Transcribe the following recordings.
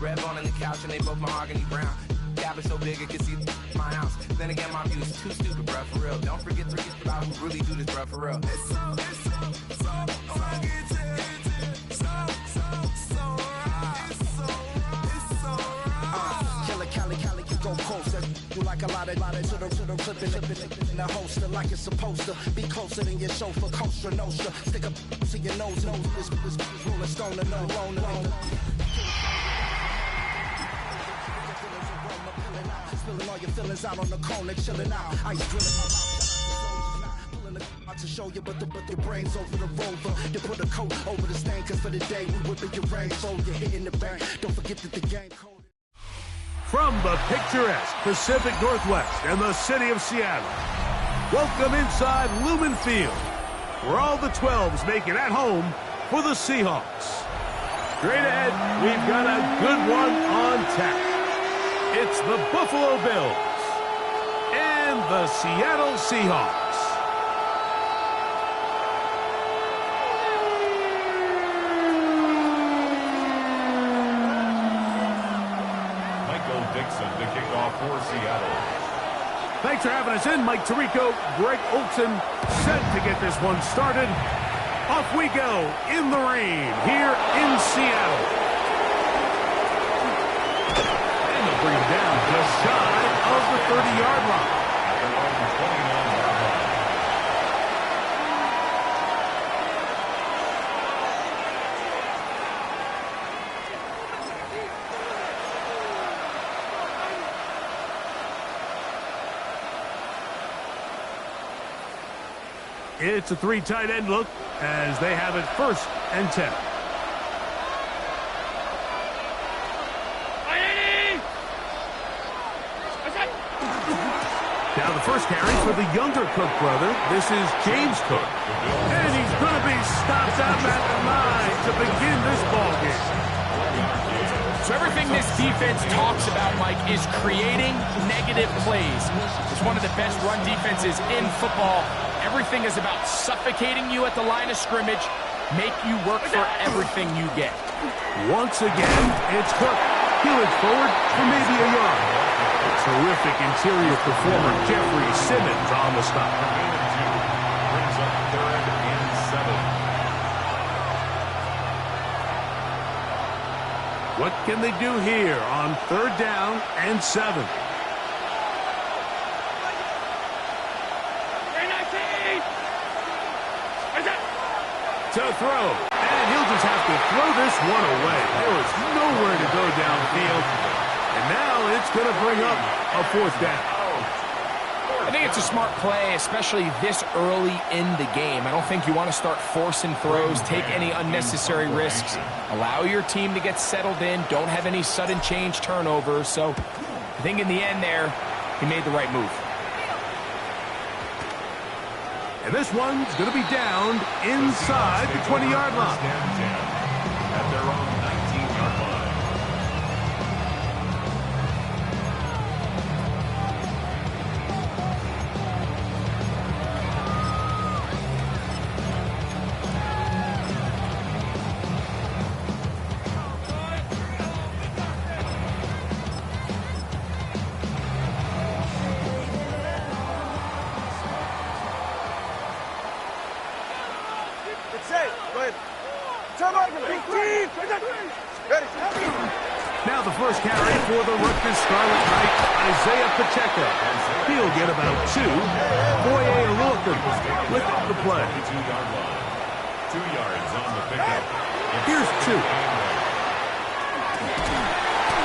Red bone on the couch and they both mahogany brown. Cabin so big it can see my house. Then again, my view is too stupid, bruh, for real. Don't forget to read about who really do this, bruh, for real. Cali, you go closer. You like a lot of to the clipping in the holster like it's supposed to be closer than your chauffeur. Coaster Nostra, stick up to your nose. This rolling stone and no loan. Spilling all your feelings out on the corner, chilling out. Ice drilling my mouth. Pulling the out to show you, but the brains over the rover. You put a coat over the stain, cause for the day we whipping your rain. So you're hitting the bank. Don't forget that the game code. From the picturesque Pacific Northwest and the city of Seattle, welcome inside Lumen Field, where all the 12s make it at home for the Seahawks. Straight ahead, we've got a good one on tap. It's the Buffalo Bills and the Seattle Seahawks. Dixon to kick off for Seattle. Thanks for having us in, Mike Tirico. Greg Olson set to get this one started. Off we go in the rain here in Seattle. And they'll bring it down just shy of the 30-yard line. It's a three tight end look as they have it 1st and 10. Now the first carry for the younger Cook brother. This is James Cook. And he's going to be stopped out at the 9 to begin this ball game. So everything this defense talks about, Mike, is creating negative plays. It's one of the best run defenses in football. Everything is about suffocating you at the line of scrimmage, make you work for everything you get. Once again, it's Cook. He'll look forward for maybe a yard. A terrific interior performer, Jeffrey Simmons, on the stop. Brings up 3rd and 7. What can they do here on 3rd down and 7? To throw, and he'll just have to throw this one away. There was nowhere to go downfield, and now it's going to bring up a 4th down. I think it's a smart play, especially this early in the game. I don't think you want to start forcing throws, take any unnecessary risks, allow your team to get settled in, don't have any sudden change turnovers. So I think in the end there, he made the right move. And this one's going to be downed inside the 20-yard line. At their own 19-yard line. Now the first carry for the Rutgers Scarlet Knight, Isaiah Pacheco. He'll get about 2. Boye Lorcan with the play. 2-yard line. 2 yards on the pickup. Here's 2.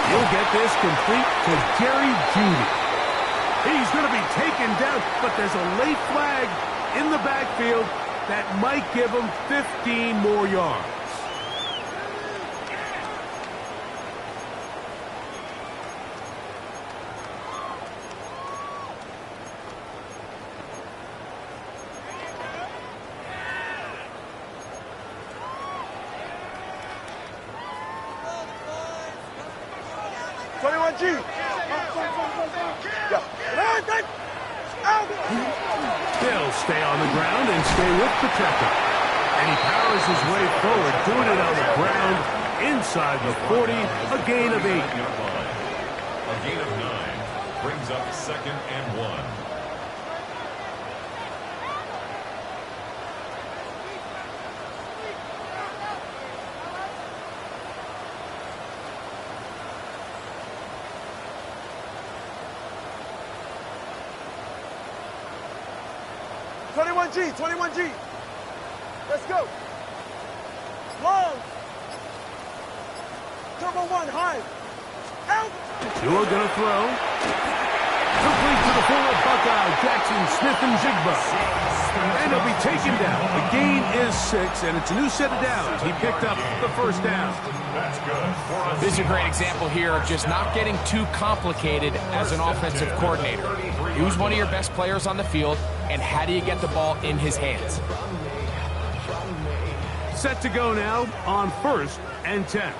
He'll get this complete to Jerry Jeudy. He's going to be taken down, but there's a late flag in the backfield that might give him 15 more yards. They'll stay on the ground and stay with Pacheco. And he powers his way forward, doing it on the ground inside the 40, a gain of 8. A gain of 9 brings up 2nd and 1. G, 21G. Let's go. Long. Turbo 1, high. Out. Tua gonna throw. Complete to the former Buckeye, Jackson Smith-Njigba. And he'll be taken down. The gain is 6, and it's a new set of downs. He picked up the first down. That's good. This is a great example here of just not getting too complicated as an offensive coordinator. Who's one of your best players on the field, and how do you get the ball in his hands? Set to go now on 1st and 10.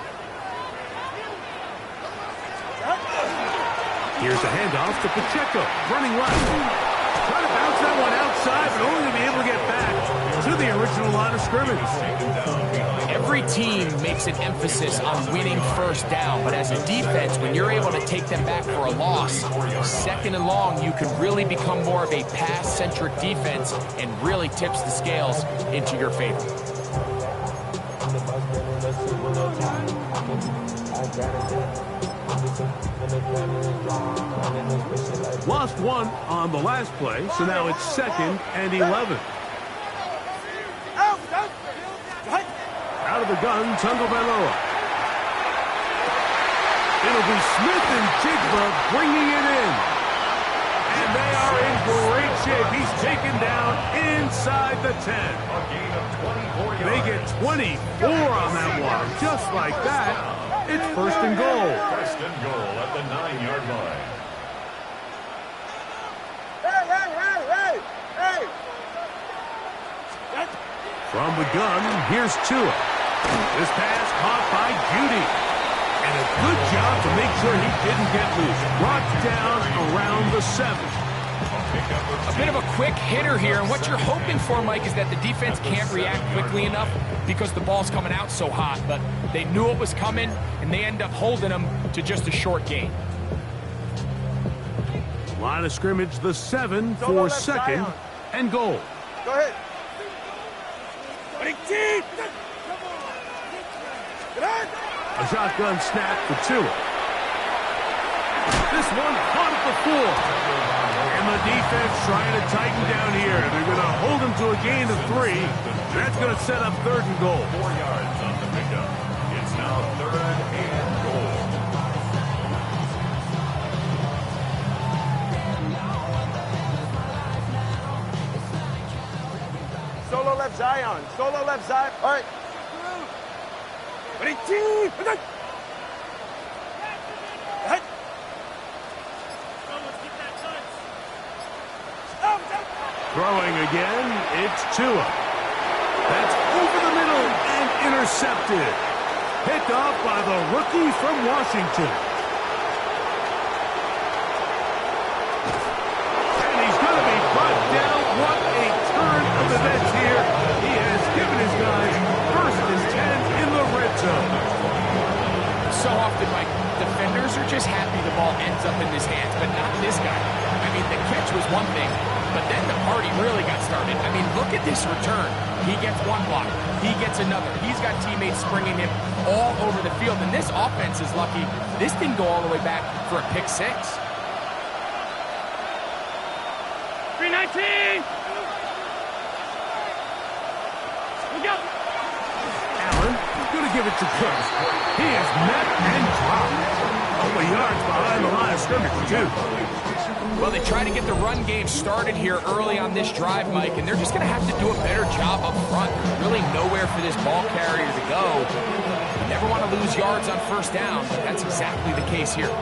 Here's a handoff to Pacheco, running left. Trying to bounce that one outside, but only to be able to get back to the original line of scrimmage. Every team makes an emphasis on winning first down, but as a defense, when you're able to take them back for a loss, 2nd and long, you can really become more of a pass-centric defense and really tips the scales into your favor. Lost 1 on the last play, so now it's 2nd and 11. Out of the gun, Tagovailoa. It'll be Smith-Njigba bringing it in. And they are in great shape. He's taken down inside the 10. They get 24 on that one. Just like that, it's 1st and goal. 1st and goal at the 9-yard line. From the gun, here's Tua. This pass caught by Judy. And a good job to make sure he didn't get loose. Brought down around the 7. A bit of a quick hitter here, and what you're hoping for, Mike, is that the defense can't react quickly enough because the ball's coming out so hot, but they knew it was coming, and they end up holding them to just a short gain. Line of scrimmage, the 7 for 2nd and goal. Go ahead. A shotgun snap for Tua. This one caught at the 4. And the defense trying to tighten down here. They're going to hold him to a gain of 3. That's going to set up 3rd and goal. 4 yards on the pickup. It's now 3rd and goal. Solo left Zion. Solo left Zion. All right. Throwing again, it's Tua. That's over the middle and intercepted. Picked off by the rookie from Washington. And he's going to be brought down. What a turn of events here. He has given his guys 1st and 10 in the red zone. So often, Mike, defenders are just happy the ball ends up in his hands, but not this guy. I mean, the catch was one thing, but then the party really got started. I mean, look at this return. He gets one block. He gets another. He's got teammates springing him all over the field, and this offense is lucky. This didn't go all the way back for a pick 6. 319. Look out. Allen, going to give it to Cook. He is met and dropped. A couple of yards behind the line of scrimmage, too. Well, they try to get the run game started here early on this drive, Mike, and they're just going to have to do a better job up front. Really nowhere for this ball carrier to go. You never want to lose yards on 1st down, but that's exactly the case here.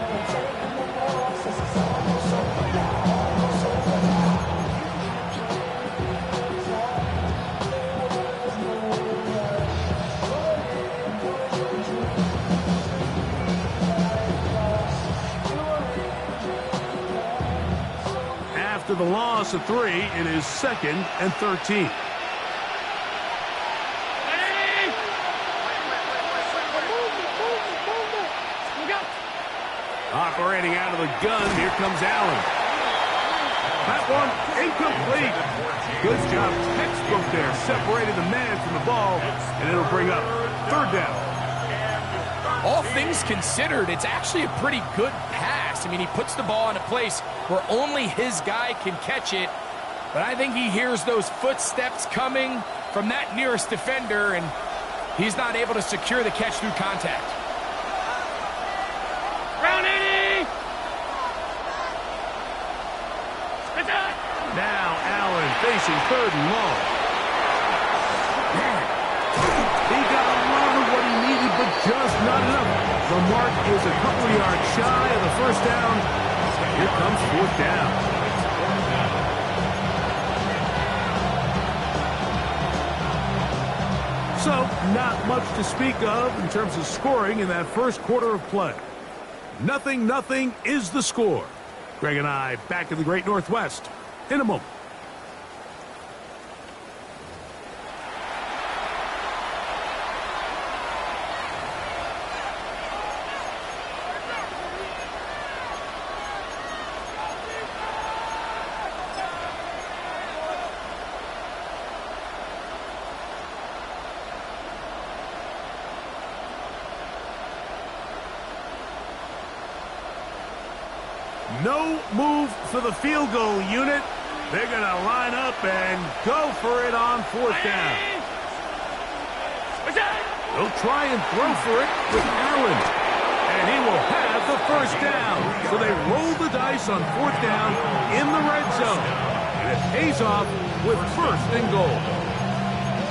After the loss of 3, it is 2nd and 13. Operating out of the gun, here comes Allen. That one incomplete. Good job, textbook there, separating the man from the ball, and it'll bring up third down. All things considered, it's actually a pretty good pass. I mean, he puts the ball in a place where only his guy can catch it, but I think he hears those footsteps coming from that nearest defender, and he's not able to secure the catch through contact. Round 80! Now Allen facing third and long. He got a lot of what he needed, but just not enough. The mark is a couple yards shy of the first down. Here comes fourth down. So, not much to speak of in terms of scoring in that first quarter of play. 0-0 is the score. Greg and I back in the Great Northwest in a moment. No move for the field goal unit. They're going to line up and go for it on fourth down. They'll try and throw for it with Allen. And he will have the first down. So they roll the dice on fourth down in the red zone. And it pays off with first and goal.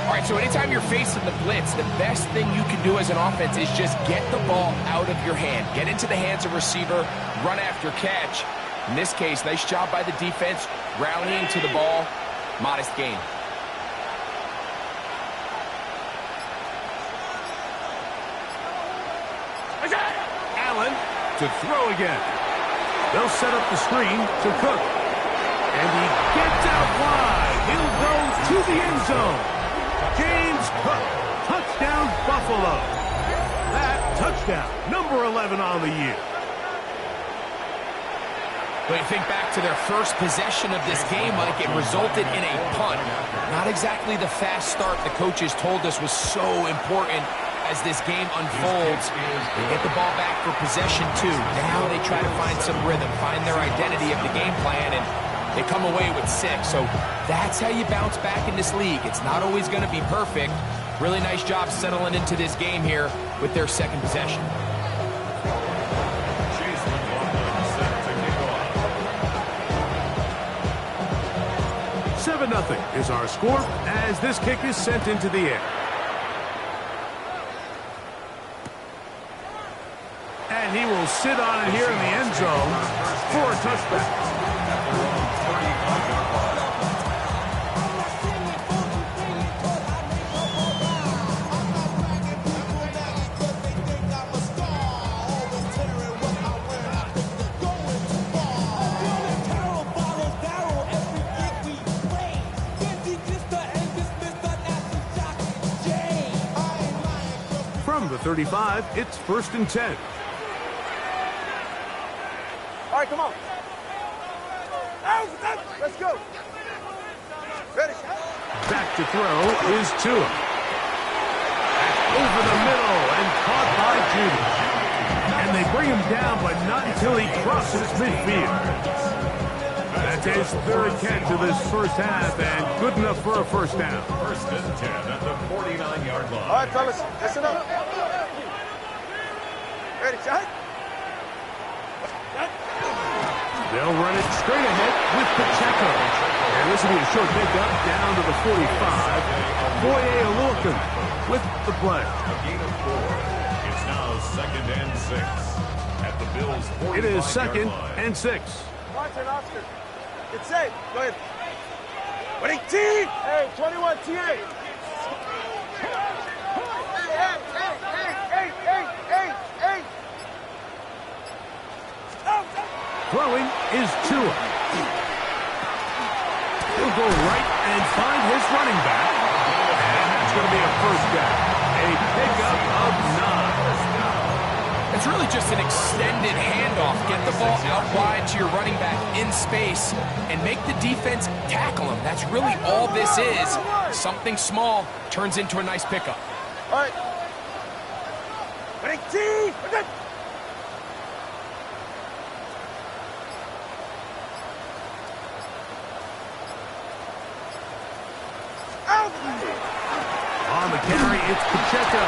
All right, so anytime you're facing the blitz, the best thing you can do as an offense is just get the ball out of your hand. Get into the hands of receiver, run after catch. In this case, nice job by the defense, rallying to the ball. Modest gain. Allen to throw again. They'll set up the screen to Cook. And he gets out wide. He'll go to the end zone. James Cook, touchdown Buffalo. That touchdown, number 11 on the year. When you think back to their first possession of this game, Mike, it resulted in a punt. Not exactly the fast start the coaches told us was so important as this game unfolds. They get the ball back for possession two. Now they try to find some rhythm, find their identity of the game plan, and they come away with 6. So that's how you bounce back in this league. It's not always going to be perfect. Really nice job settling into this game here with their second possession. 7-0 is our score as this kick is sent into the air. And he will sit on it here in the end zone for a touchback. From the 35, it's 1st and 10. All right, come on. Let's go. Ready? Back to throw is Tua. Over the middle and caught by Judy. And they bring him down, but not until he crosses midfield. That's his third catch of this first half, and good enough for a first down. 1st and 10 at the 49-yard line. All right, fellas, listen up. Ready, shot? They'll run it straight ahead with Pacheco. And this will be a short pickup down to the 45. Boye Olorcan with the play. A gain of 4. It's now 2nd and 6 at the Bills' 45-yard line. It is 2nd and 6. Watch it, Oscar. Get safe. Go ahead. 18. Hey, 21, TA. Throwing is Tua. He'll go right and find his running back. And that's going to be a first down. A pickup of 9. It's really just an extended handoff ball out wide to your running back in space and make the defense tackle him. That's really all this is. Something small turns into a nice pickup. All right. Winning team. On the carry, it's Pacheco.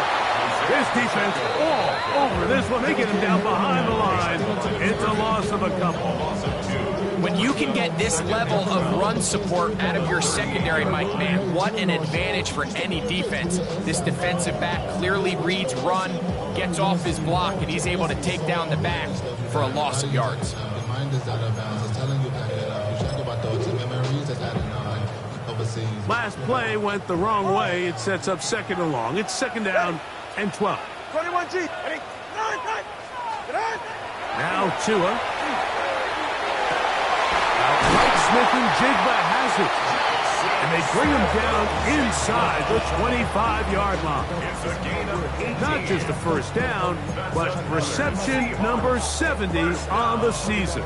This defense all over this one. They get him down behind the line. It's a loss of a couple. When you can get this level of run support out of your secondary, Mike, man, what an advantage for any defense. This defensive back clearly reads run, gets off his block, and he's able to take down the back for a loss of yards. Last play went the wrong way. It sets up second and long. It's second down and 12. 21 G. Ready? Now Tua. Outright Smith and Jigba has it. And they bring him down inside the 25-yard line. Not just a first down, but reception number 70 on the season.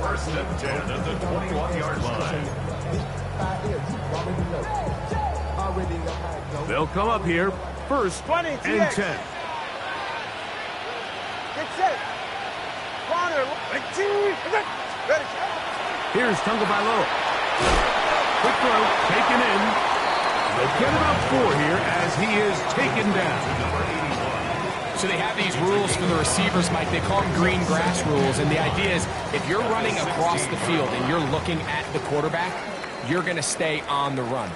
First and 10 at the 21-yard line. They'll come up here first 20, and 10. Get set. Corner. Ready. Here's Tagovailoa. Quick throw, taken in. They'll get about 4 here as he is taken down. So they have these rules for the receivers, Mike. They call them green grass rules, and the idea is if you're running across the field and you're looking at the quarterback, you're going to stay on the run.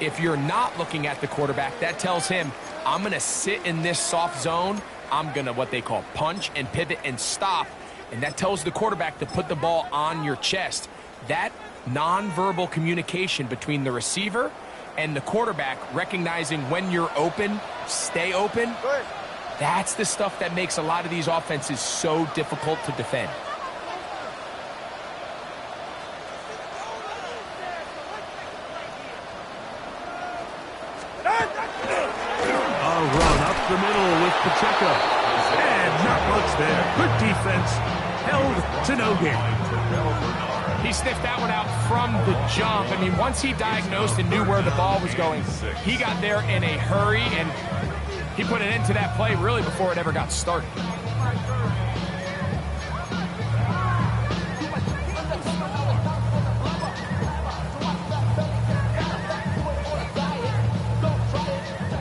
If you're not looking at the quarterback, that tells him, I'm going to sit in this soft zone. I'm going to what they call punch and pivot and stop. And that tells the quarterback to put the ball on your chest. That nonverbal communication between the receiver and the quarterback, recognizing when you're open, stay open, that's the stuff that makes a lot of these offenses so difficult to defend. A run up the middle with Pacheco. And not much there. Good defense. Held to no gain. He sniffed that one out from the jump. I mean, once he diagnosed and knew where the ball was going, he got there in a hurry, and he put an end to that play really before it ever got started.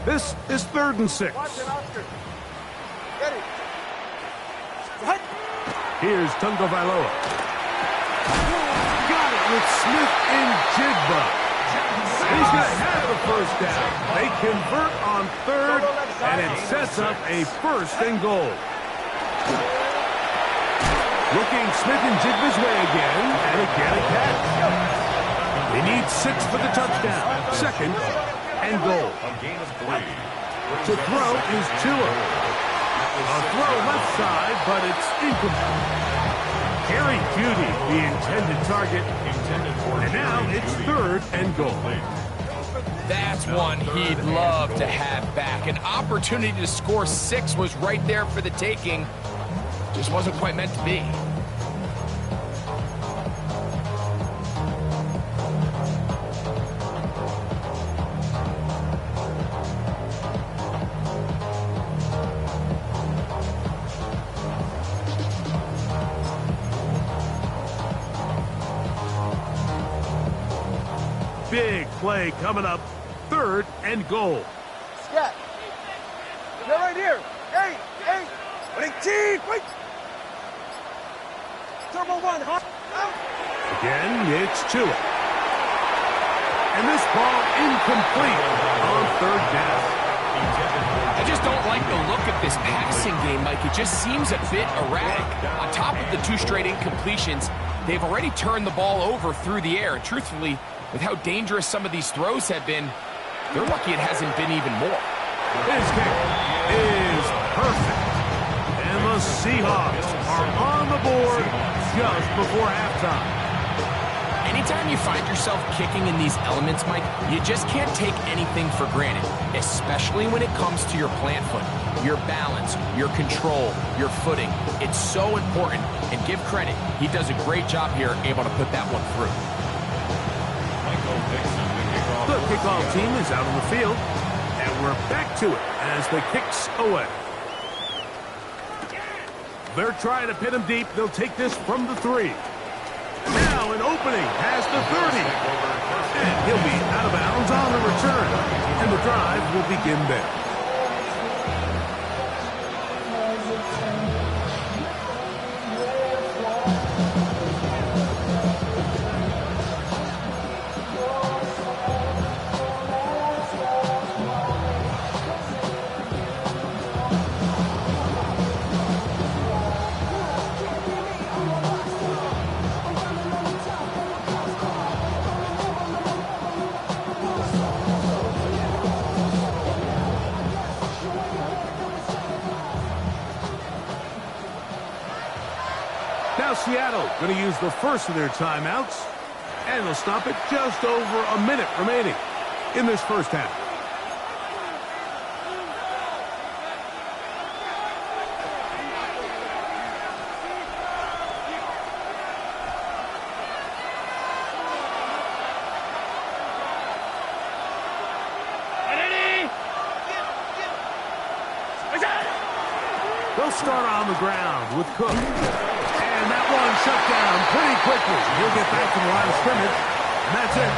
This is 3rd and 6. Watch it, Oscar. Ready. Here's Tagovailoa. Got it with Smith and Jigba. He's going to have the first down. They convert on 3rd, and it sets up a 1st and goal. Looking Smith and Jigba's way again, and again a catch. They need 6 for the touchdown. 2nd and goal. To throw is Tua. A throw left side, but it's incomplete. Gary Cutie, the intended target. And now it's 3rd and goal. That's one he'd love to have back. An opportunity to score 6 was right there for the taking. Just wasn't quite meant to be. Big play coming up. 3rd and goal. Scat. They're right here. Hey. Winning team. Wait. Turbo 1. Out. Again, it's Tua. And this ball incomplete on 3rd down. I just don't like the look of this passing game, Mike. It just seems a bit erratic. On top of the 2 straight incompletions, they've already turned the ball over through the air. And truthfully, with how dangerous some of these throws have been, they're lucky it hasn't been even more. His kick is perfect. And the Seahawks are on the board just before halftime. Anytime you find yourself kicking in these elements, Mike, you just can't take anything for granted, especially when it comes to your plant foot, your balance, your control, your footing. It's so important, and give credit. He does a great job here, able to put that one through. The kickoff team is out on the field, and we're back to it as the kick's away. They're trying to pin him deep. They'll take this from the 3. Now an opening past the 30. And he'll be out of bounds on the return. And the drive will begin there. Now Seattle going to use the first of their timeouts, and they'll stop it just over a minute remaining in this first half. They'll start on the ground with Cook. And that one shut down pretty quickly. He'll get back to the line of scrimmage, and that's it.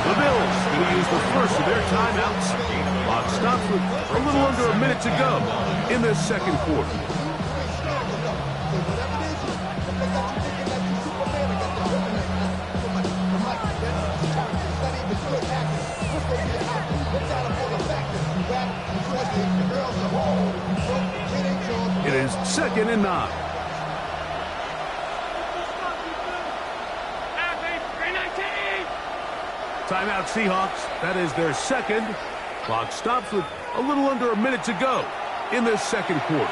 The Bills going to use the first of their timeouts. Clock stops with a little under a minute to go in this second quarter. It is 2nd and 9. Timeout Seahawks. That is their second. Clock stops with a little under a minute to go in this second quarter.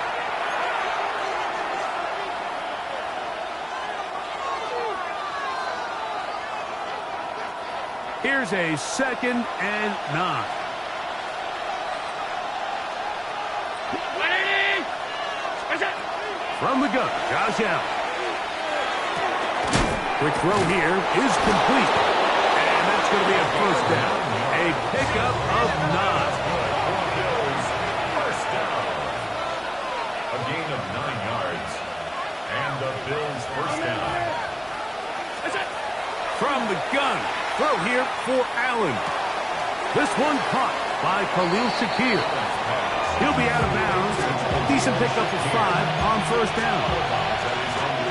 Here's a 2nd and 9. From the gun, Josh Allen. Quick throw here is complete. And that's going to be a first down. A pickup of 9. First down. A gain of 9 yards. And the Bills first down. From the gun, throw here for Allen. This one caught by Khalil Shakir. He'll be out of bounds. Decent pickup of 5 on first down.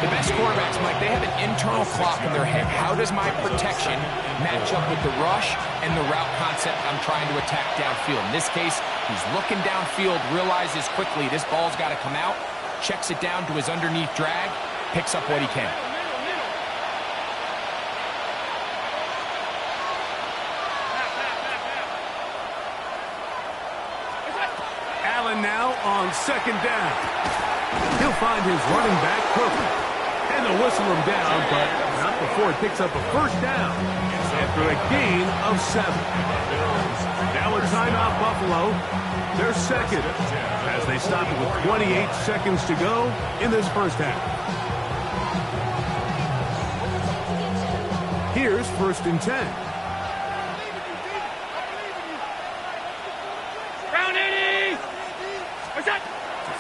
The best quarterbacks, Mike, they have an internal clock in their head. How does my protection match up with the rush and the route concept I'm trying to attack downfield? In this case, he's looking downfield, realizes quickly this ball's got to come out, checks it down to his underneath drag, picks up what he can. Allen now on second down. He'll find his running back, Cook. And they'll whistle him down, but not before he picks up a first down after a gain of 7. Now a timeout Buffalo. They're second as they stop it with 28 seconds to go in this first half. Here's 1st and 10.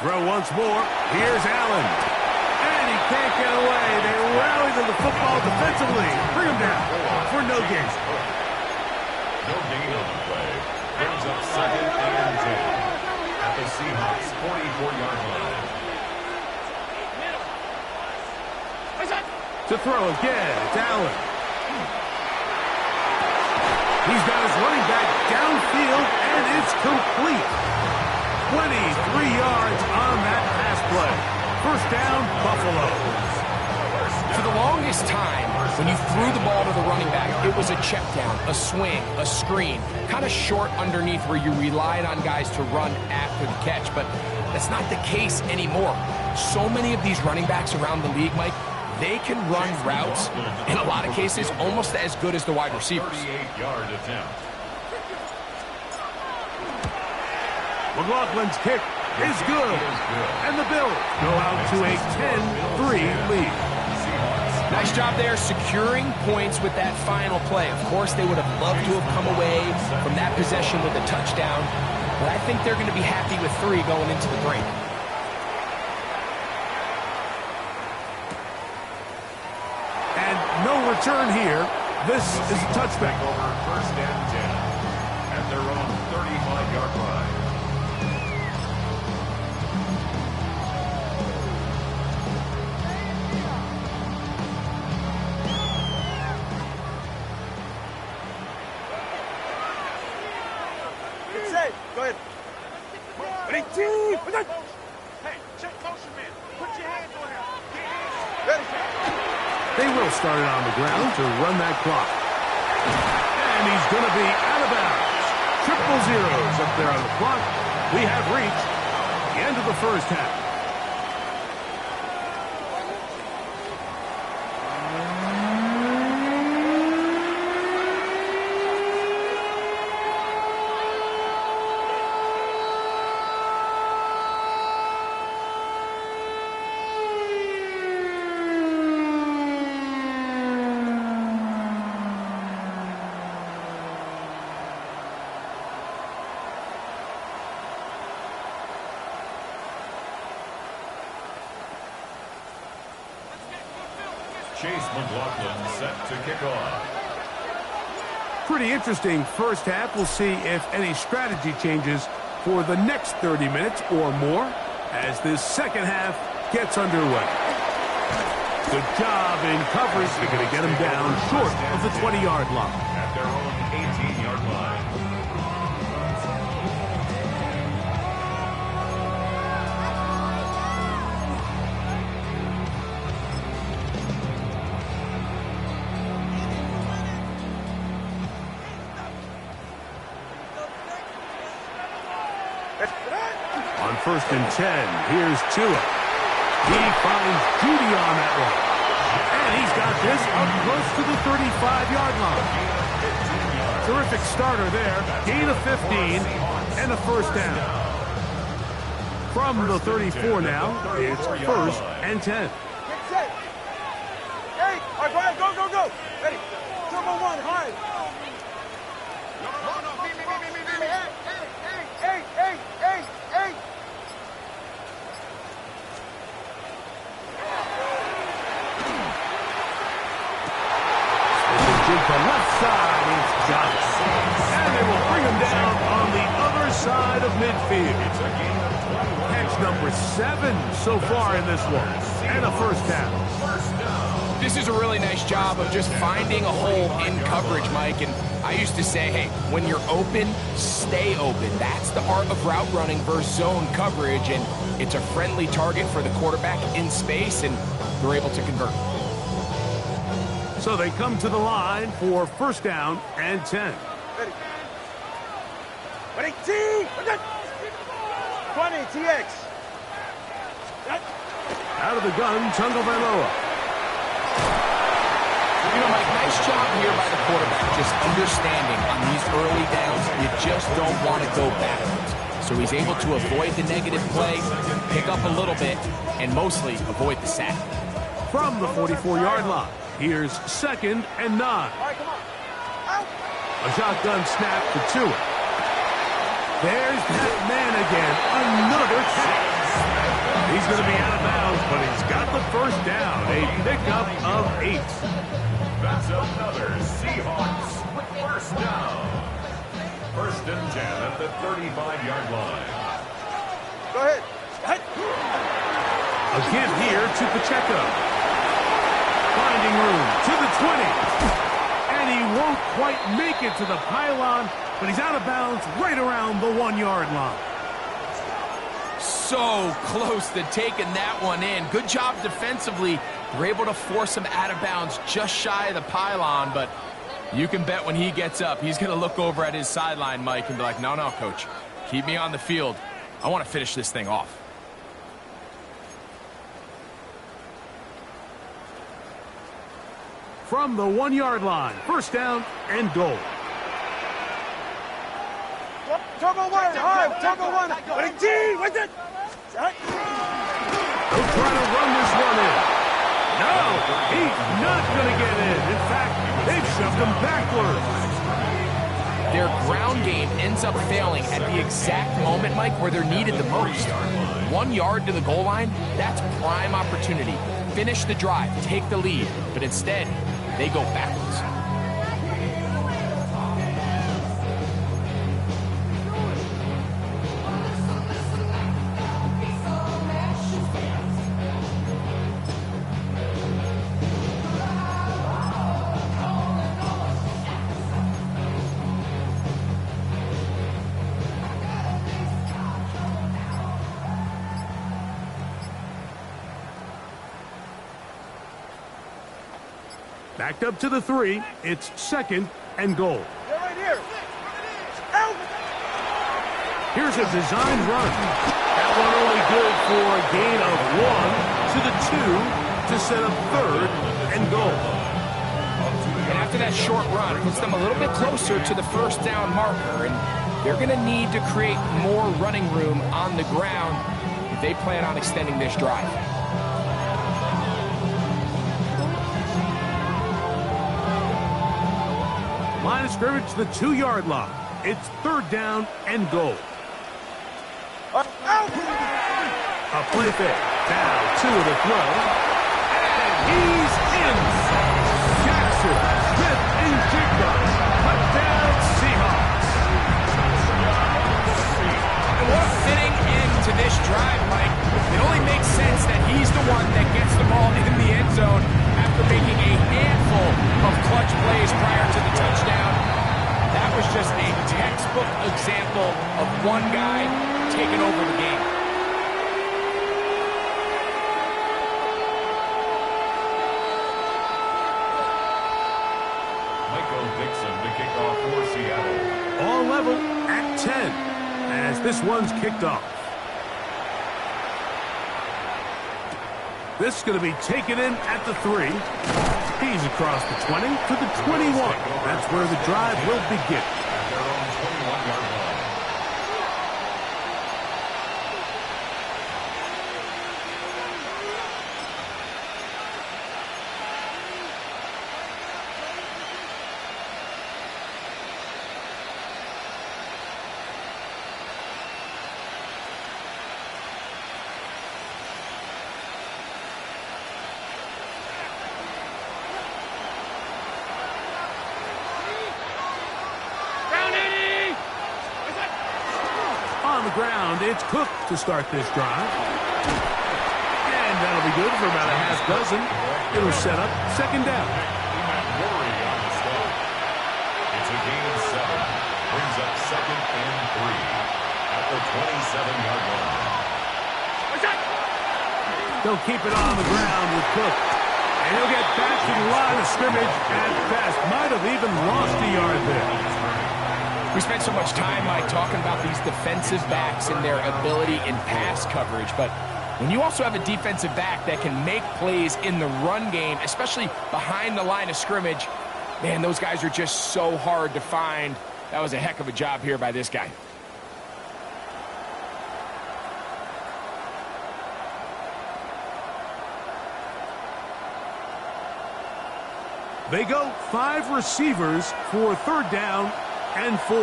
Throw once more. Here's Allen. And he can't get away. They rally to the football defensively. Bring him down for no gain. No gain on the play. Brings up 2nd and 10 at the Seahawks 44-yard line. To throw again, it's Allen. He's got his running back downfield, and it's complete. 23 yards on that pass play. First down, Buffalo. For the longest time, when you threw the ball to the running back, it was a check down, a swing, a screen, kind of short underneath where you relied on guys to run after the catch. But that's not the case anymore. So many of these running backs around the league, Mike, they can run routes, in a lot of cases, almost as good as the wide receivers. 38-yard attempt. McLaughlin's kick is good. And the Bills go out to a 10-3 lead. Nice job there securing points with that final play. Of course, they would have loved to have come away from that possession with a touchdown, but I think they're going to be happy with 3 going into the break. And no return here. This is a touchback. Over first and 10 at their own 35-yard line. Go ahead. Hey, check motion, man. Put your hands on him. Ready. They will start it on the ground to run that clock. And he's going to be out of bounds. 000 up there on the clock. We have reached the end of the first half. Chase McLaughlin set to kick off. Pretty interesting first half. We'll see if any strategy changes for the next 30 minutes or more as this second half gets underway. Good job in coverage. They're going to get him down short of the 20-yard line. At their own 18-yard line. On first and 10, here's Tua. He finds Judy on that one. And he's got this up close to the 35-yard line. Terrific starter there. Gain of 15 and a first down. From the 34 now, it's first and 10. Get set. Hey, all right, go ahead. Go. Ready. Turbo 1, high. No. Me. Hey. The left side, he's got it. And they will bring him down on the other side of midfield. Catch number 7 so far in this one. And a first down. This is a really nice job of just finding a hole in coverage, Mike. And I used to say, hey, when you're open, stay open. That's the art of route running versus zone coverage. And it's a friendly target for the quarterback in space, and they're able to convert. So they come to the line for first down and 10. Ready, T! 20, TX. Out of the gun, Tagovailoa. You know, Mike, nice job here by the quarterback, just understanding on these early downs, you just don't want to go backwards. So he's able to avoid the negative play, pick up a little bit, and mostly avoid the sack. From the 44-yard line, here's second and 9. All right, come on. Out. A shotgun snap to Tua. There's that man again, another catch. He's going to be out of bounds, but he's got the first down, a pickup of 8. That's another Seahawks first down. First and 10 at the 35-yard line. Go ahead. A give here to Pacheco. Finding room to the 20. And he won't quite make it to the pylon, but he's out of bounds right around the 1-yard line. So close to taking that one in. Good job defensively. They're able to force him out of bounds just shy of the pylon, but you can bet when he gets up, he's going to look over at his sideline, Mike, and be like, no, coach, keep me on the field. I want to finish this thing off. from the 1-yard line. First down and goal. Turbo one, high, turbo one. 18, what's it? They'll try to run this one in. No, he's not going to get in. In fact, they've shoved him backwards. Their ground game ends up failing at the exact moment, Mike, where they're needed the most. 1 yard to the goal line, that's prime opportunity. Finish the drive, take the lead, but instead, they go backwards. Backed up to the 3. It's second and goal. They're right here. Out. Here's a designed run. That one only good for a gain of 1 to the 2 to set up third and goal. And after that short run, it puts them a little bit closer to the first down marker, and they're going to need to create more running room on the ground if they plan on extending this drive. Line of scrimmage to the 2-yard line. It's third down and goal. A play fake. Now 2 of the throw. And he's in. Jackson, Smith, and Jigba. Touchdown, Seahawks. And what a fitting end to this drive, Mike. It only makes sense that he's the one that gets the ball in the end zone after making a handful of clutch plays prior to the touchdown. That was just a textbook example of one guy taking over the game. Michael Dixon to kick off for Seattle. All level at 10 as this one's kicked off. This is going to be taken in at the 3. He's across the 20 to the 21. That's where the drive will begin. At their own 21-yard line. Ground, it's Cook to start this drive. And that'll be good for about a half dozen. It'll set up second down. Worry on the stop. It's a gain of 7. Brings up second and 3 at the 27-yard line. They'll keep it on the ground with Cook. And he'll get back to the line of scrimmage at best. Might have even lost a yard there. We spent so much time, Mike, talking about these defensive backs and their ability in pass coverage, but when you also have a defensive back that can make plays in the run game, especially behind the line of scrimmage, man, those guys are just so hard to find. That was a heck of a job here by this guy. They go 5 receivers for third down and 4.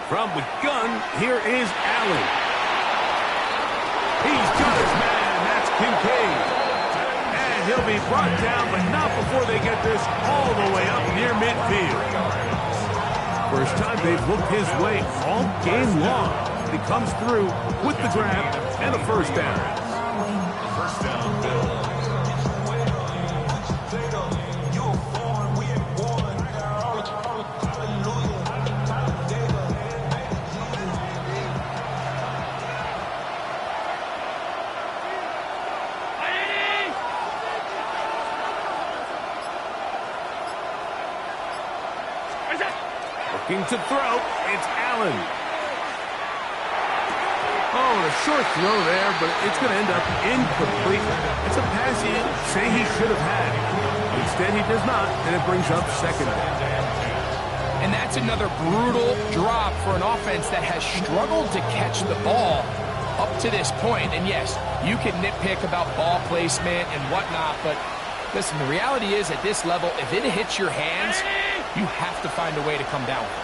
From the gun, here is Allen. He's got his man, that's Kincaid. And he'll be brought down, but not before they get this all the way up near midfield. First time they've looked his way all game long. He comes through with the grab and a first down. First down, Bill. Looking to throw, it's Allen. Oh, and a short throw there, but it's going to end up incomplete. It's a pass he say he should have had. Instead, he does not, and it brings up second down. And that's another brutal drop for an offense that has struggled to catch the ball up to this point. And yes, you can nitpick about ball placement and whatnot, but listen, the reality is at this level, if it hits your hands, you have to find a way to come down with it.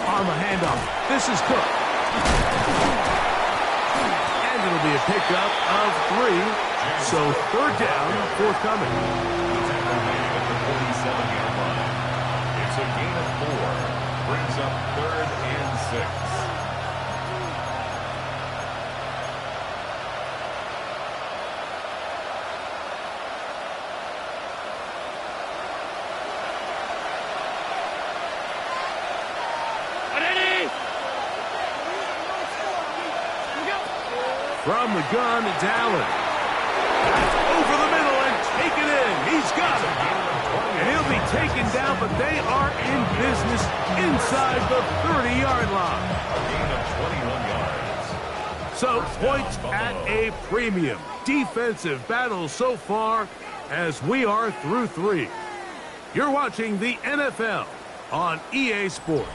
On the handoff, this is Cook. And it'll be a pickup of 3. So third down, forthcoming. At the 47-yard line. It's a gain of 4. Brings up 3rd and 6. From the gun, it's Allen. That's over the middle and taken in. He's got it. And he'll be taken down, but they are in business inside the 30-yard line. A gain of 21 yards. So points at a premium. Defensive battle so far as we are through 3. You're watching the NFL on EA Sports.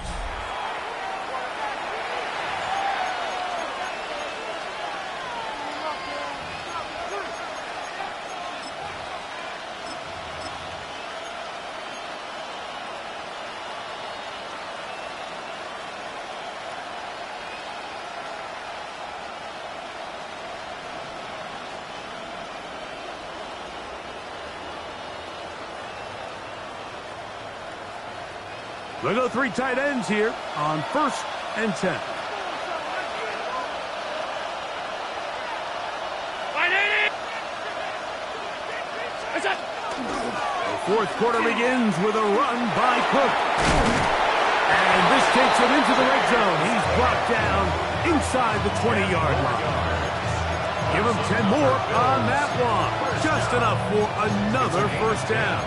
They'll go 3 tight ends here on 1st and 10. The fourth quarter begins with a run by Cook. And this takes him into the red zone. He's brought down inside the 20-yard line. Give him 10 more on that one. Just enough for another first down.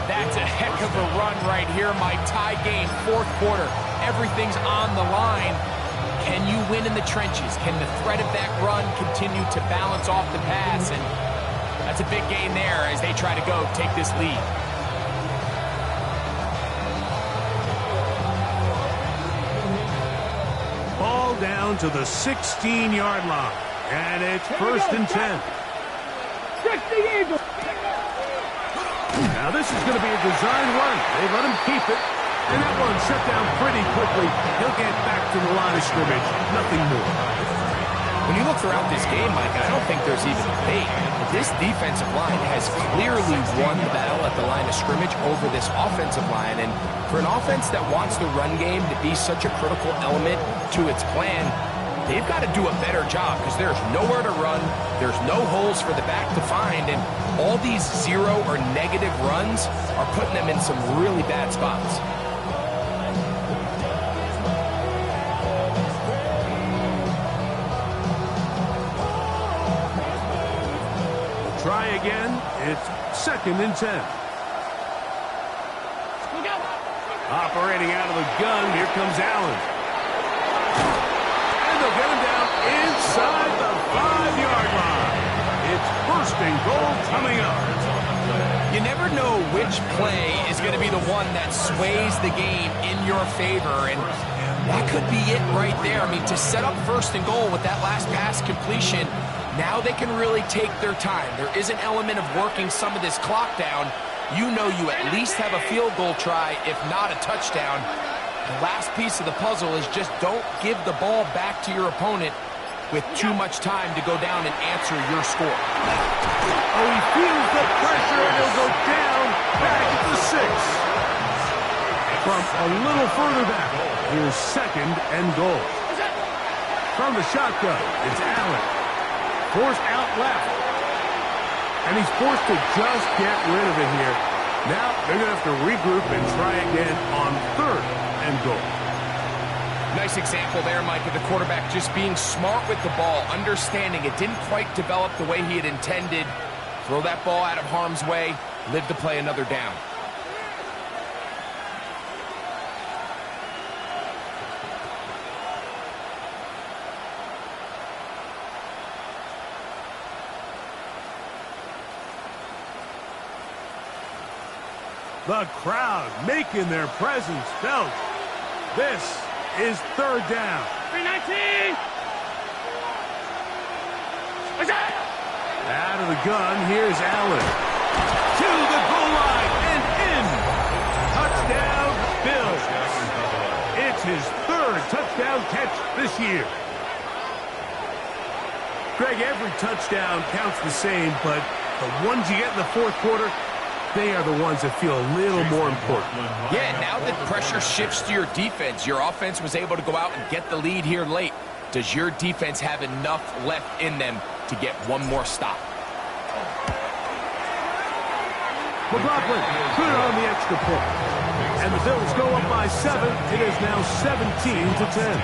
That's a heck of a run right here. My tie game, 4th quarter. Everything's on the line. Can you win in the trenches? Can the threat of that run continue to balance off the pass? And that's a big gain there as they try to go take this lead. Ball down to the 16-yard line. And it's 1st and 10. Now this is going to be a design run. They let him keep it. And that one shut down pretty quickly. He'll get back to the line of scrimmage. Nothing more. When you look throughout this game, Mike, I don't think there's even a debate. This defensive line has clearly won the battle at the line of scrimmage over this offensive line. And for an offense that wants the run game to be such a critical element to its plan, they've got to do a better job because there's nowhere to run. There's no holes for the back to find. And all these 0 or negative runs are putting them in some really bad spots. Try again. It's 2nd and 10. Operating out of the gun, here comes Allen. And they'll get him down inside the 5-yard line. It's 1st and goal coming up. You never know which play is going to be the one that sways the game in your favor, and that could be it right there. I mean, to set up 1st and goal with that last pass completion, now they can really take their time. There is an element of working some of this clock down. You know you at least have a field goal try, if not a touchdown. The last piece of the puzzle is just don't give the ball back to your opponent with too much time to go down and answer your score. Oh, he feels the pressure, and he'll go down back at the 6. From a little further back, here's 2nd and goal. From the shotgun, it's Allen. Forced out left. And he's forced to just get rid of it here. Now they're going to have to regroup and try again on 3rd and goal. Nice example there, Mike, of the quarterback just being smart with the ball, understanding it didn't quite develop the way he had intended. Throw that ball out of harm's way, live to play another down. The crowd making their presence felt. This is third down. 319! Out of the gun, here's Allen. To the goal line and in. Touchdown, Bills. It's his third touchdown catch this year. Greg, every touchdown counts the same, but the ones you get in the fourth quarter, they are the ones that feel a little more important. Yeah, now that pressure shifts to your defense, your offense was able to go out and get the lead here late. Does your defense have enough left in them to get one more stop? McLaughlin put it on the extra point. And the Bills go up by 7. It is now 17-10.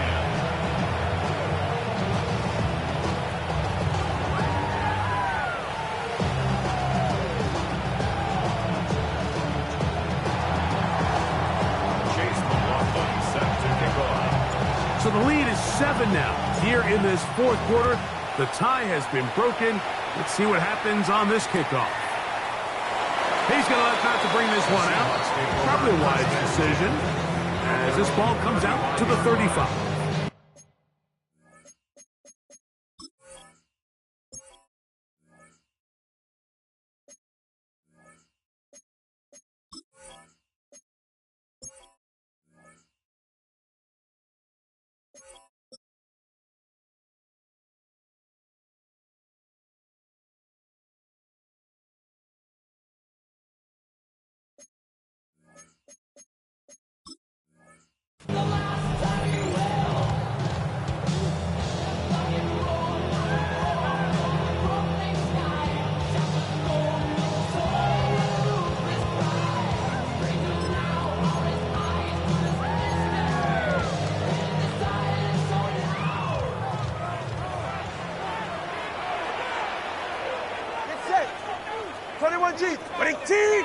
So the lead is 7 now. Here in this fourth quarter, the tie has been broken. Let's see what happens on this kickoff. He's going to let not to bring this one out. Probably a wise decision as this ball comes out to the 35. G. Winning team.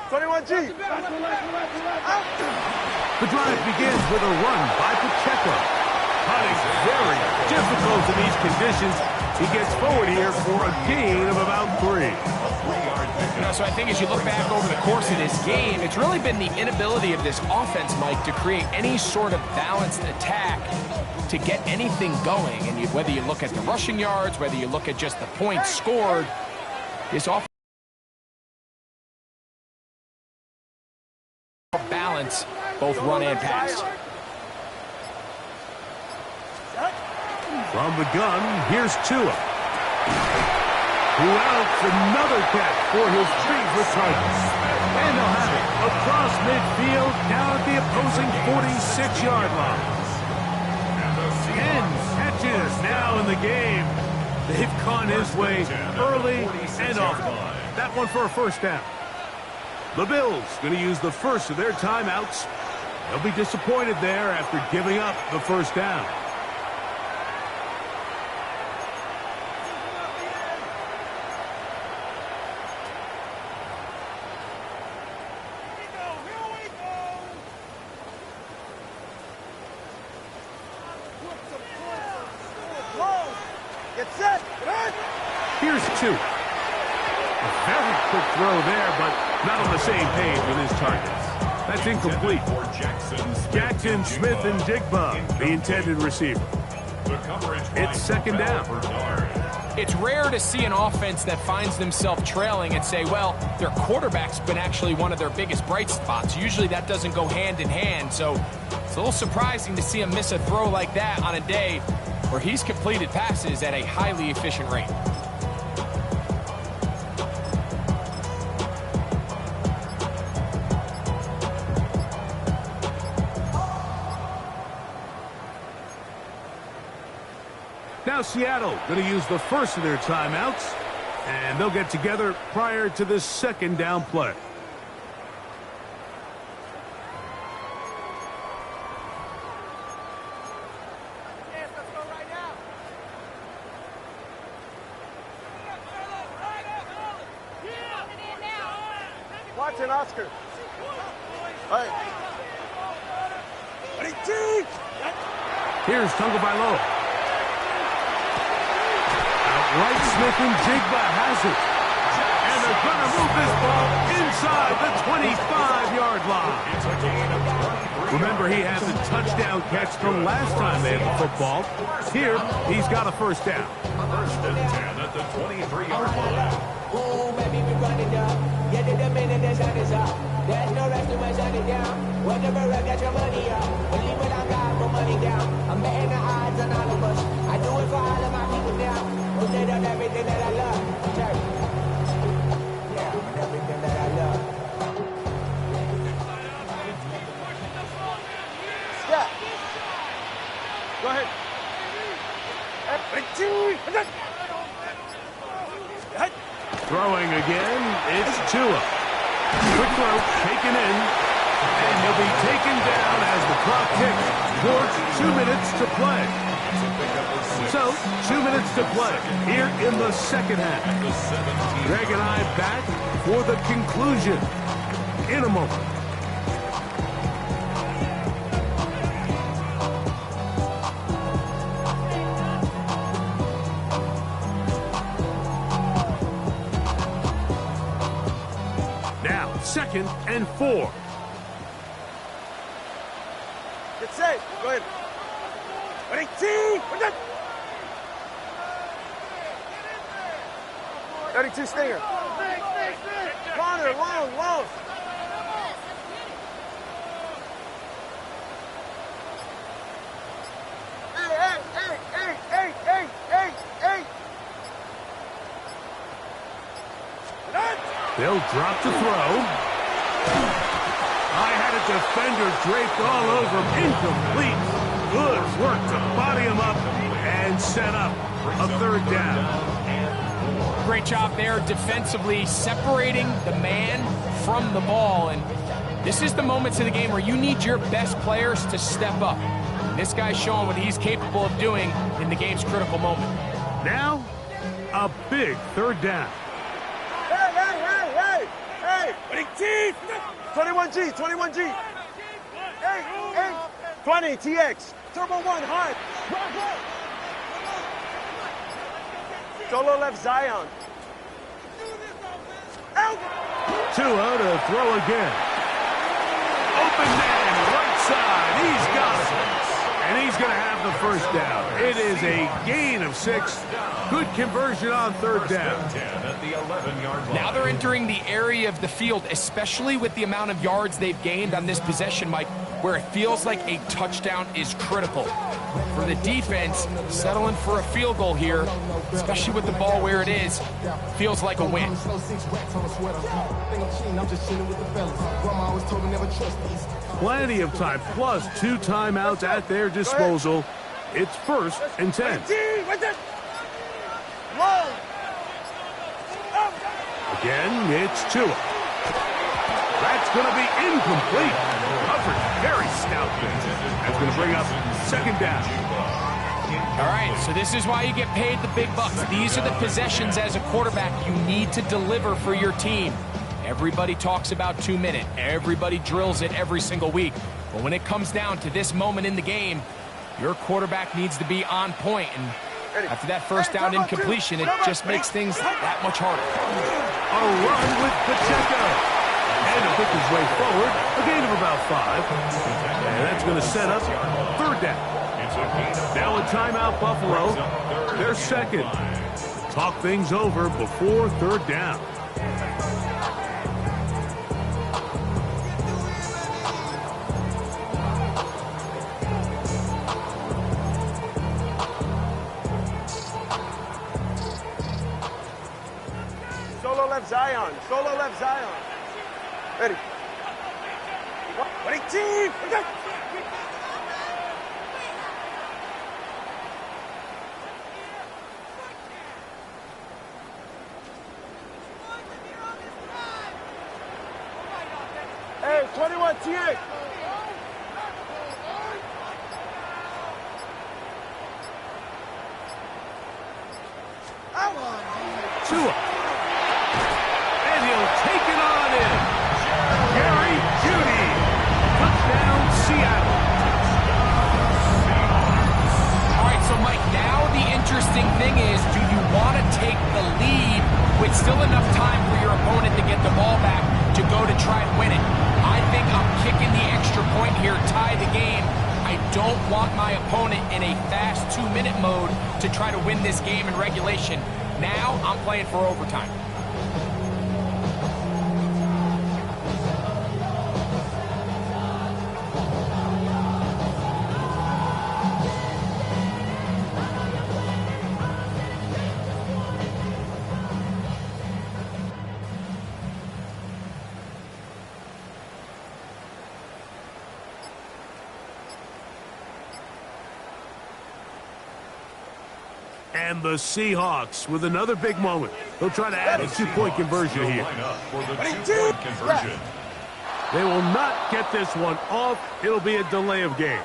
21 G. The drive begins with a run by Pacheco. Hunting very difficult in these conditions. He gets forward here for a gain of about 3. So I think as you look back over the course of this game, it's really been the inability of this offense, Mike, to create any sort of balanced attack to get anything going. And whether you look at the rushing yards, whether you look at just the points scored, this offense balance both run and pass. From the gun, here's Tua. Who else another catch for his favorite target. And they'll have it across midfield down at the opposing 46-yard line. 10 catches now in the game. They've gone his way early and often. That one for a first down. The Bills going to use the first of their timeouts. They'll be disappointed there after giving up the first down. Here's 2. A very quick throw there, but not on the same page with his targets. That's incomplete. Jackson, Smith, and Jigba, the intended receiver. It's second down. It's rare to see an offense that finds themselves trailing and say, well, their quarterback's been actually one of their biggest bright spots. Usually that doesn't go hand in hand, so it's a little surprising to see him miss a throw like that on a day where he's completed passes at a highly efficient rate. Now Seattle going to use the first of their timeouts, and they'll get together prior to this second down play. Watching Oscar. All right. 18! Here's Tagovailoa. Outright Smith and Jigba has it. And they're going to move this ball inside the 25-yard line. Remember, he had the touchdown catch the last time they had the football. Here, he's got a first down. First and 10 at the 23-yard line. Ooh, baby, we run it down. Get to the minute, the sun is up. There's no rest to my shut it down. Whatever, I got your money up. Believe what I got, put money down. I'm betting the odds on all of us. I do it for all of my people now. Who did on everything that I love. Check. Yeah, on everything that I love. Scott. Go ahead. 18! Throwing again, it's Tua. Quick throw, taken in, and he'll be taken down as the clock ticks towards 2 minutes to play. So, 2 minutes to play here in the second half. Greg and I back for the conclusion in a moment. Second and 4. Get safe. Go ahead. 18! 32 Stinger. Connor, long. Hey. They'll drop to throw. I had a defender draped all over him. Incomplete. Good work to body him up and set up a third down. Great job there defensively, separating the man from the ball. And this is the moments of the game where you need your best players to step up. And this guy's showing what he's capable of doing in the game's critical moment. Now, a big third down. Hey! 21G. Hey! 20, TX. Turbo 1, hard. Solo left Zion. Out! Tua to throw again. Open man, right side. He's got it. And he's going to have the first down. It is a gain of 6. Good conversion on third down. Now they're entering the area of the field, especially with the amount of yards they've gained on this possession, Mike, where it feels like a touchdown is critical. For the defense, settling for a field goal here, especially with the ball where it is, feels like a win. Plenty of time, plus 2 timeouts at their disposal. It's first and 10. Again, it's Tua. That's going to be incomplete. Covered very stoutly. That's going to bring up second down. All right, so this is why you get paid the big bucks. These are the possessions as a quarterback you need to deliver for your team. Everybody talks about 2 minute. Everybody drills it every single week. But when it comes down to this moment in the game, your quarterback needs to be on point. And after that first down incompletion, it just makes things that much harder. A run with Pacheco. And to pick his way forward, a gain of about 5. And that's going to set up third down. Now a timeout, Buffalo. They're second. Talk things over before third down. Solo left Zion. Ready. 18! Hey, 21 TA. Tua. And he'll take it on in. Seattle. All right, so Mike, now the interesting thing is, do you want to take the lead with still enough time for your opponent to get the ball back to go to try and win it? I think I'm kicking the extra point here, tie the game. I don't want my opponent in a fast 2-minute mode to try to win this game in regulation. Now I'm playing for overtime. And the Seahawks with another big moment. They'll try to add a 2-point conversion here. For the 2-point conversion. They will not get this one off. It'll be a delay of game.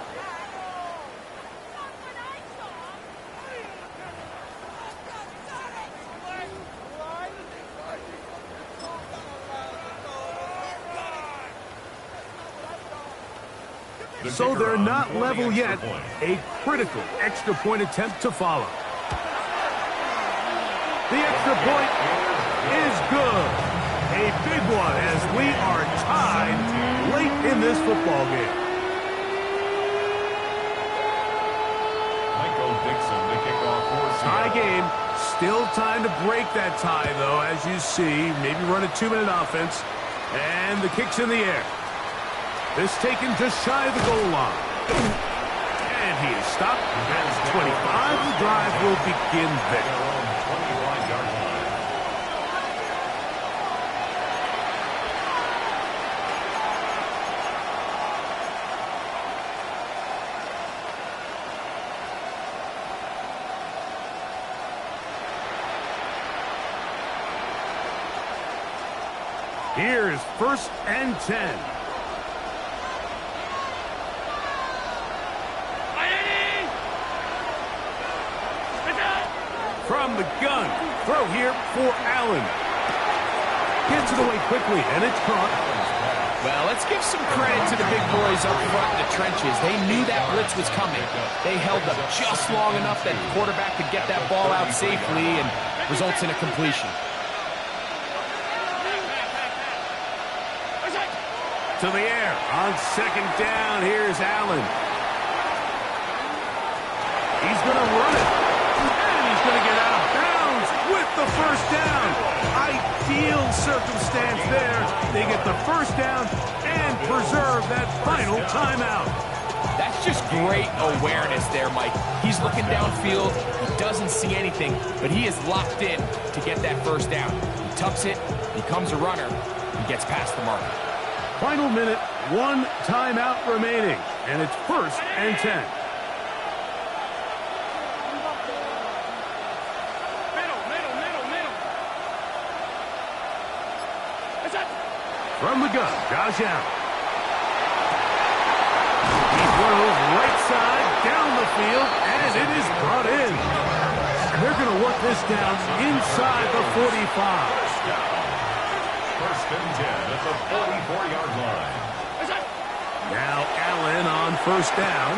So they're not level yet. A critical extra point attempt to follow. The extra point is good. A big one as we are tied late in this football game. Tie game. Still time to break that tie, though, as you see. Maybe run a 2-minute offense. And the kick's in the air. This taken just shy of the goal line. And he is stopped. That's 25. The drive will begin there. Here's 1st and 10. From the gun, throw here for Allen. Gets it away quickly, and it's caught. Well, let's give some credit to the big boys up front in the trenches. They knew that blitz was coming. They held up just long enough that the quarterback could get that ball out safely and results in a completion. To the air on 2nd down. Here's Allen. He's going to run it. And he's going to get out of bounds with the 1st down. Ideal circumstance there. They get the 1st down and preserve that final timeout. That's just great awareness there, Mike. He's looking downfield. He doesn't see anything, but he is locked in to get that 1st down. He tucks it, becomes a runner, he gets past the marker. Final minute, 1 timeout remaining, and it's 1st and 10. From the gun, Josh Allen. He throws right side, down the field, and it is brought in. And they're going to work this down inside the 45. 1st and 10 at the 44-yard line. Now Allen on 1st down.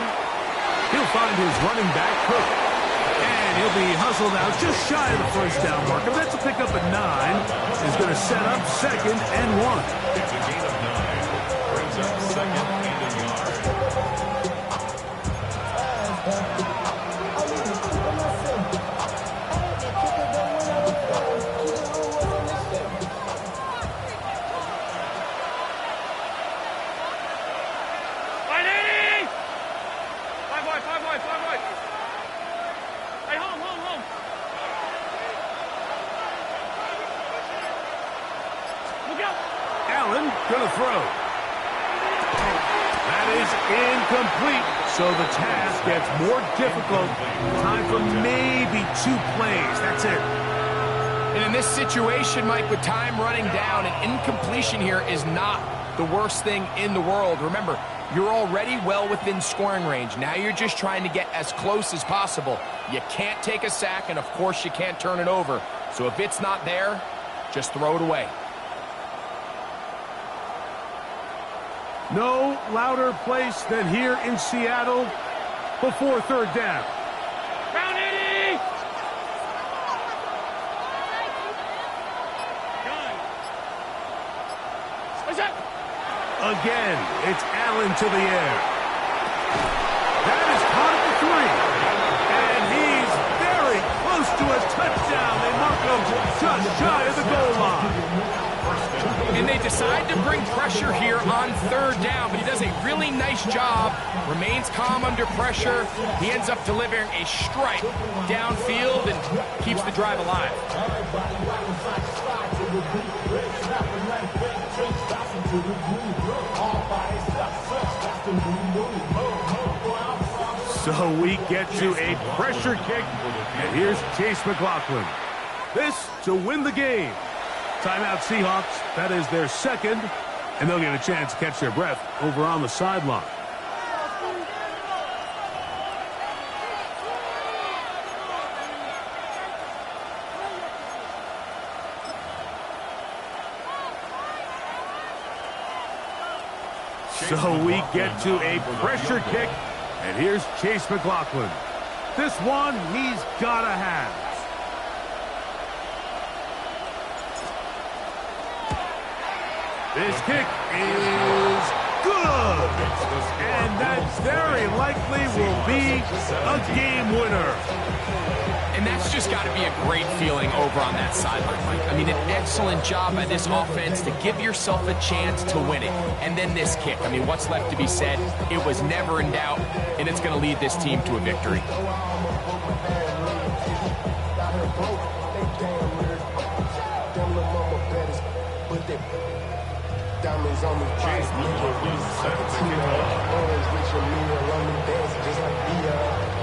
He'll find his running back, Cook. And he'll be hustled out just shy of the 1st down marker. That's a pickup at 9. He's going to set up 2nd and 1. It's a gain of 9. Brings up 2nd and a yard. Allen gonna throw. That is incomplete. So the task gets more difficult. Time for maybe 2 plays. That's it. And in this situation, Mike, with time running down, an incompletion here is not the worst thing in the world. Remember, you're already well within scoring range. Now you're just trying to get as close as possible. You can't take a sack, and of course you can't turn it over. So if it's not there, just throw it away. No louder place than here in Seattle before third down. Down, Eddie! What's that? Again, it's Allen to the air. That is caught at the 3. And he's very close to a touchdown. They mark him just shy of the goal line. And they decide to bring pressure here on third down, but he does a really nice job, remains calm under pressure. He ends up delivering a strike downfield and keeps the drive alive. So we get to a pressure kick, and here's Chase McLaughlin. This to win the game. Timeout Seahawks. That is their second, and they'll get a chance to catch their breath over on the sideline. So we get to a pressure kick, and here's Chase McLaughlin. This one he's got to have. This kick is good. And that very likely will be a game winner. And that's just got to be a great feeling over on that sideline, Mike. I mean, an excellent job by this offense to give yourself a chance to win it. And then this kick. I mean, what's left to be said? It was never in doubt, and it's going to lead this team to a victory. Diamonds on me, Chase McLaughlin set the kickoff. Orange rich and me along me dancing just like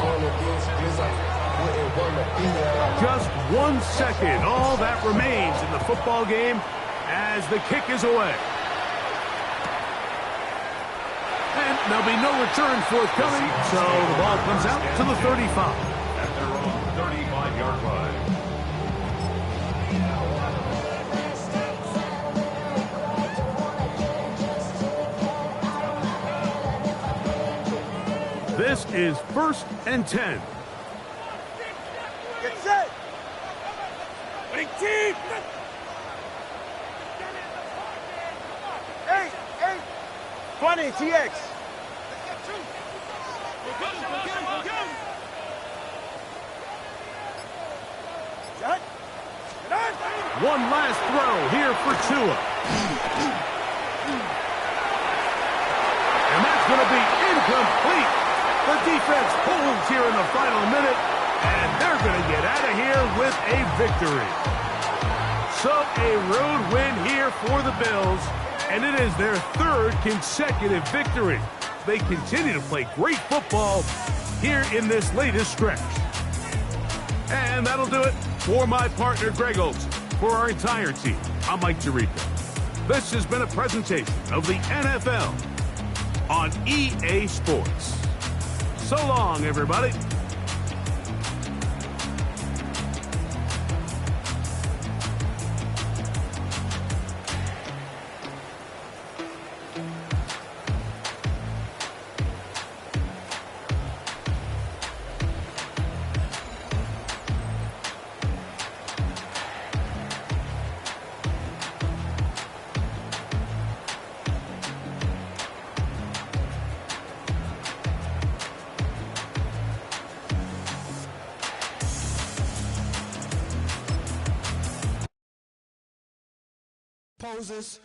going against just like wouldn't wanna be Just 1 second, all that remains in the football game as the kick is away. And there'll be no return forthcoming, so the ball comes out to the 35. At their own 35-yard line. This is 1st and 10. Get set! Winning team! Hey! 20, TX! Shot! One last throw here for Tua. And that's going to be incomplete. The defense holds here in the final minute, and they're going to get out of here with a victory. So a road win here for the Bills, and it is their 3rd consecutive victory. They continue to play great football here in this latest stretch. And that'll do it for my partner, Greg Olson. For our entire team, I'm Mike Tirico. This has been a presentation of the NFL on EA Sports. So long, everybody. Poses.